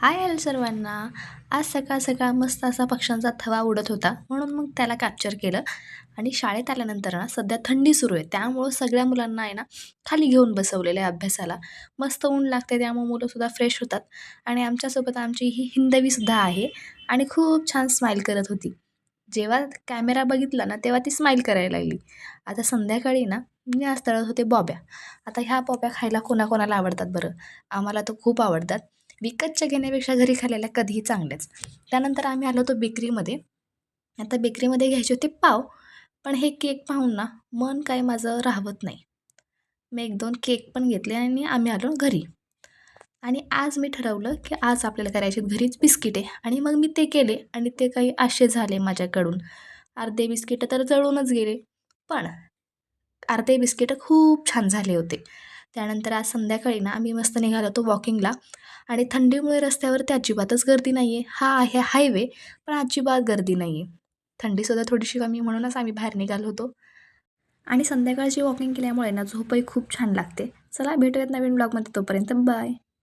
Hi hello सर्वांना. आज सकाळ सकाळ मस्त असा पक्ष्यांचा थवा उडत होता, म्हणून मग त्याला कॅप्चर केलं. आणि शाळेत आल्यानंतर ना सध्या थंडी सुरू आहे, त्यामुळं सगळ्या मुलांना आहे ना खाली घेऊन बसवलेलं आहे अभ्यासाला. मस्त ऊन लागते, त्यामुळे मुलंसुद्धा फ्रेश होतात. आणि आमच्यासोबत आमची ही हिंदवीसुद्धा आहे आणि खूप छान स्माईल करत होती. जेव्हा कॅमेरा बघितला ना तेव्हा ती स्माईल करायला लागली. आता संध्याकाळी ना मी आज तळत होते बॉब्या. आता ह्या बॉब्या खायला कोणाकोणाला आवडतात बरं? आम्हाला तर खूप आवडतात. विकतच्या घेण्यापेक्षा घरी खाल्लेल्या कधीही चांगल्याच. त्यानंतर आम्ही आलो होतो बेकरीमध्ये. आता बेकरीमध्ये घ्यायचे होते पाव, पण हे केक पाहून ना मन काय माझं राहवत नाही. मी 1-2 केक पण घेतले आणि आम्ही आलो घरी. आणि आज मी ठरवलं, की आज आपल्याला करायचे घरीच बिस्किटे आणि मग मी ते केले आणि ते काही असे झाले माझ्याकडून. अर्धे बिस्किटं तर जळूनच गेले. पण अर्धे बिस्किटं खूप छान झाले होते. त्यानंतर आज संध्याकाळी ना आम्ही मस्त निघालो होतो वॉकिंगला आणि थंडीमुळे रस्त्यावरती अजिबातच गर्दी नाही आहे. हा आहे हायवे, पण अजिबात गर्दी नाही आहे. थंडीसुद्धा थोडीशी कमी म्हणूनच आम्ही बाहेर निघालो होतो. आणि संध्याकाळची वॉकिंग केल्यामुळे ना झोपही खूप छान लागते. चला भेटूयात नवीन ब्लॉगमध्ये, तोपर्यंत बाय.